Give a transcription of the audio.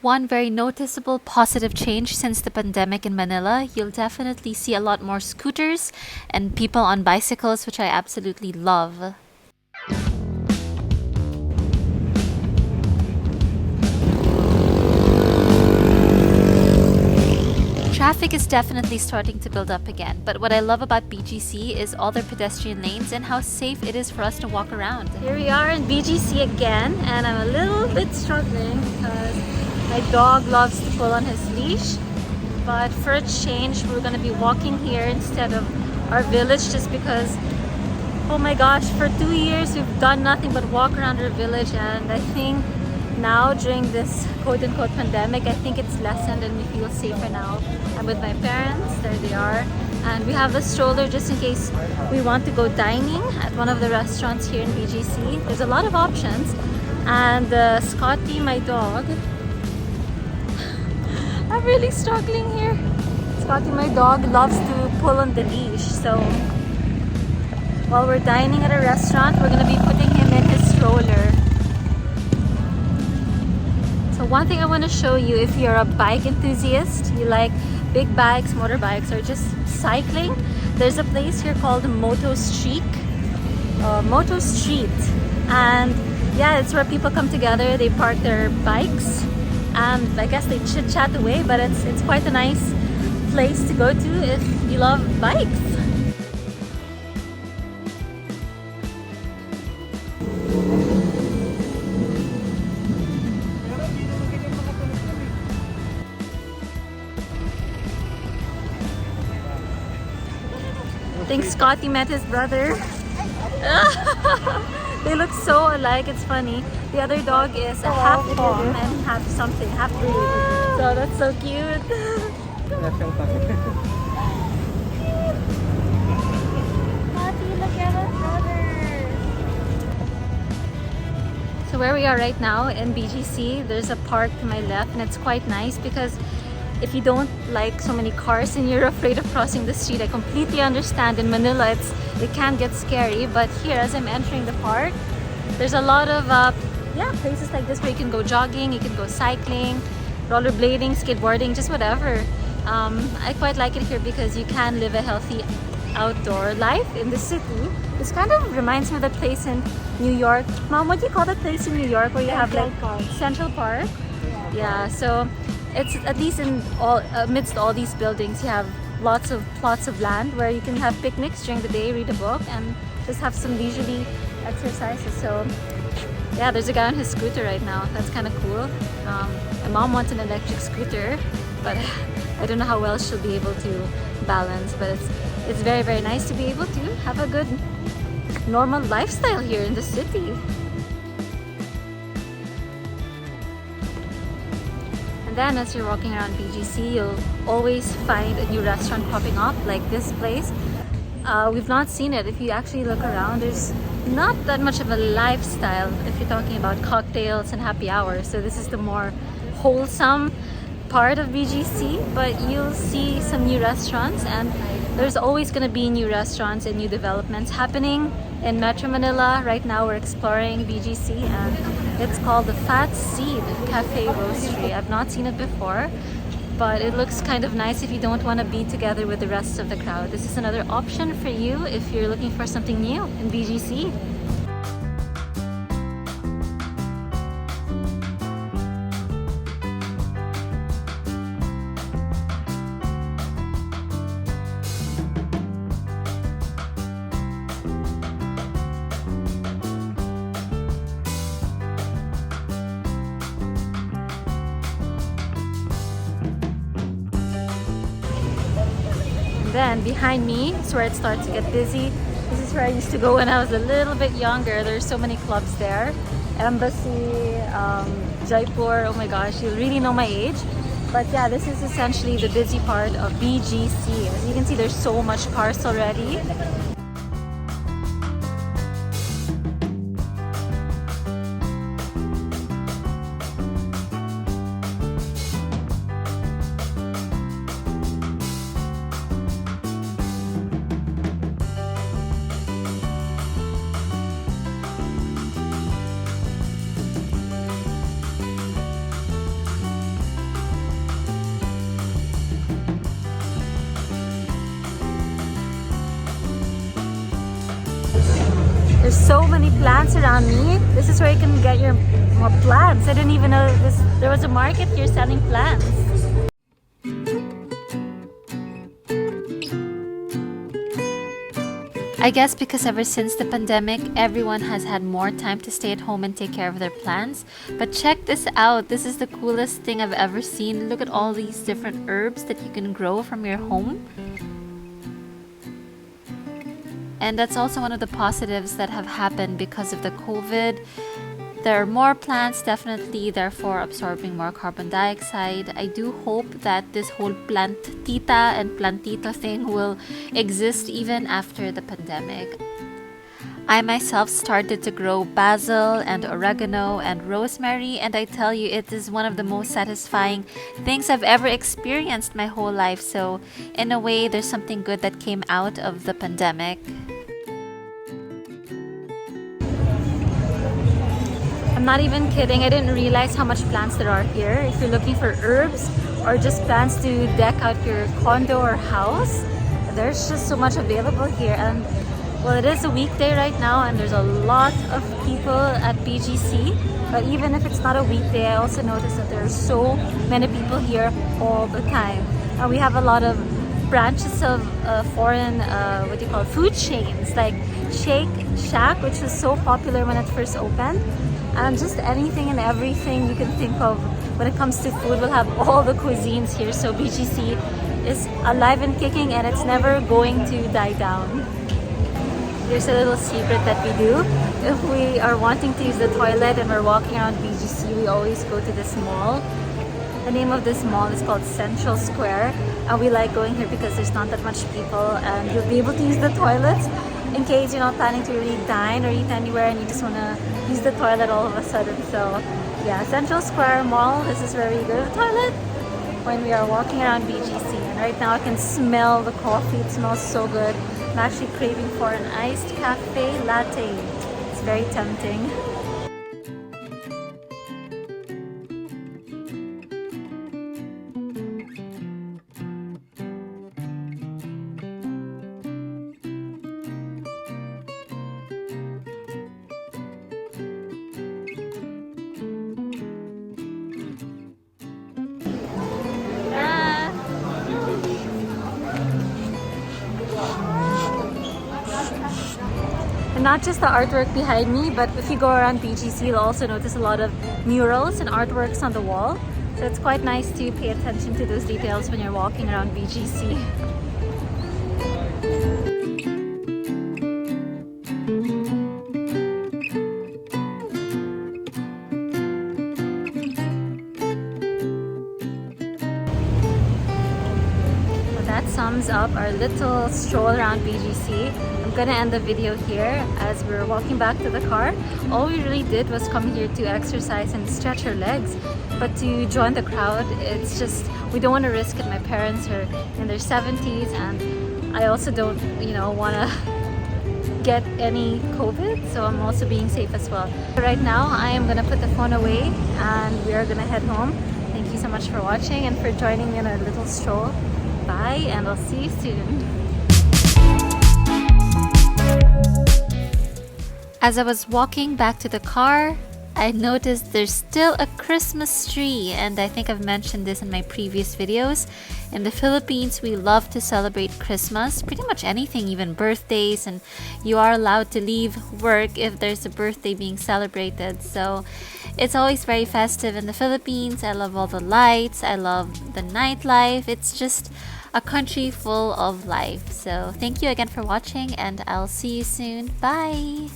One very noticeable positive change since the pandemic in Manila, you'll definitely see a lot more scooters and people on bicycles, which I absolutely love. Traffic is definitely starting to build up again, but what I love about BGC is all their pedestrian lanes and how safe it is for us to walk around. Here we are in BGC again, and I'm a little bit struggling because my dog loves to pull on his leash. But for a change, we're going to be walking here instead of our village just because, oh my gosh, for 2 years we've done nothing but walk around our village, and I think now during this quote-unquote pandemic, I think it's lessened and we feel safer now. I'm with my parents, there they are, and we have the stroller just in case we want to go dining at one of the restaurants here in BGC. There's a lot of options, and Scotty, my dog, I'm really struggling here. Scotty, my dog, loves to pull on the leash, so while we're dining at a restaurant, we're going to be putting him in his stroller. So one thing I want to show you, if you're a bike enthusiast, you like big bikes, motorbikes, or just cycling, there's a place here called Moto Street, and yeah, it's where people come together, they park their bikes, and I guess they chit-chat away, but it's quite a nice place to go to if you love bikes. I think Scotty met his brother. They look so alike, it's funny. The other dog is a half pom and half something, half breed. So that's so cute. Scotty, look at us, brother. So where we are right now in BGC, there's a park to my left, and it's quite nice because if you don't like so many cars and you're afraid of crossing the street, I completely understand. In Manila, it can get scary, but here, as I'm entering the park, there's a lot of places like this where you can go jogging, you can go cycling, rollerblading, skateboarding, just whatever. I quite like it here because you can live a healthy outdoor life in the city. This kind of reminds me of the place in New York. Mom, what do you call that place in New York where you have like Central Park? Yeah, so it's at least amidst all these buildings, you have lots of plots of land where you can have picnics during the day, read a book, and just have some leisurely exercises. So yeah, there's a guy on his scooter right now. That's kind of cool. My mom wants an electric scooter, but I don't know how well she'll be able to balance. But it's very, very nice to be able to have a good normal lifestyle here in the city. And then as you're walking around BGC, you'll always find a new restaurant popping up, like this place. We've not seen it. If you actually look around, there's not that much of a lifestyle if you're talking about cocktails and happy hours. So this is the more wholesome part of BGC, but you'll see some new restaurants, and there's always going to be new restaurants and new developments happening in Metro Manila. Right now we're exploring BGC, and it's called the Fat Seed Cafe Roastery. I've not seen it before, but it looks kind of nice if you don't want to be together with the rest of the crowd. This is another option for you if you're looking for something new in BGC. Then behind me is where it starts to get busy. This is where I used to go when I was a little bit younger. There's so many clubs there. Embassy, Jaipur, oh my gosh, you'll really know my age. But yeah, this is essentially the busy part of BGC. As you can see, there's so much cars already. so many plants around me. This is where you can get your more plants. I didn't even know there was a market here selling plants. I guess because ever since the pandemic, everyone has had more time to stay at home and take care of their plants. But check this out. This is the coolest thing I've ever seen. Look at all these different herbs that you can grow from your home. And that's also one of the positives that have happened because of the COVID. There are more plants, definitely, therefore absorbing more carbon dioxide. I do hope that this whole plantita and plantita thing will exist even after the pandemic. I myself started to grow basil and oregano and rosemary, and I tell you, it is one of the most satisfying things I've ever experienced my whole life. So in a way, there's something good that came out of the pandemic. I'm not even kidding, I didn't realize how much plants there are here. If you're looking for herbs or just plants to deck out your condo or house, there's just so much available here. And well, it is a weekday right now and there's a lot of people at BGC. But even if it's not a weekday, I also noticed that there are so many people here all the time. We have a lot of branches of foreign, food chains like Shake Shack, which was so popular when it first opened. And just anything and everything you can think of when it comes to food. We'll have all the cuisines here. So BGC is alive and kicking and it's never going to die down. Here's a little secret that we do. If we are wanting to use the toilet and we're walking around BGC, we always go to this mall. The name of this mall is called Central Square. And we like going here because there's not that much people and you'll be able to use the toilets in case you're not planning to really dine or eat anywhere and you just want to use the toilet all of a sudden. So yeah, Central Square Mall, this is where we go to the toilet when we are walking around BGC. And right now I can smell the coffee, it smells so good. I'm actually craving for an iced cafe latte. It's very tempting. And not just the artwork behind me, but if you go around BGC, you'll also notice a lot of murals and artworks on the wall. So it's quite nice to pay attention to those details when you're walking around BGC. Well, that sums up our little stroll around BGC. I'm gonna end the video here as we're walking back to the car. All we really did was come here to exercise and stretch our legs, but to join the crowd, it's just, we don't want to risk it. My parents are in their 70s and I also don't, want to get any COVID, so I'm also being safe as well. Right now, I am gonna put the phone away and we are gonna head home. Thank you so much for watching and for joining me in our little stroll. Bye, and I'll see you soon. As I was walking back to the car, I noticed there's still a Christmas tree, and I think I've mentioned this in my previous videos. In the Philippines, we love to celebrate Christmas, pretty much anything, even birthdays, and you are allowed to leave work if there's a birthday being celebrated. So it's always very festive in the Philippines. I love all the lights, I love the nightlife. It's just a country full of life. So thank you again for watching and I'll see you soon. Bye!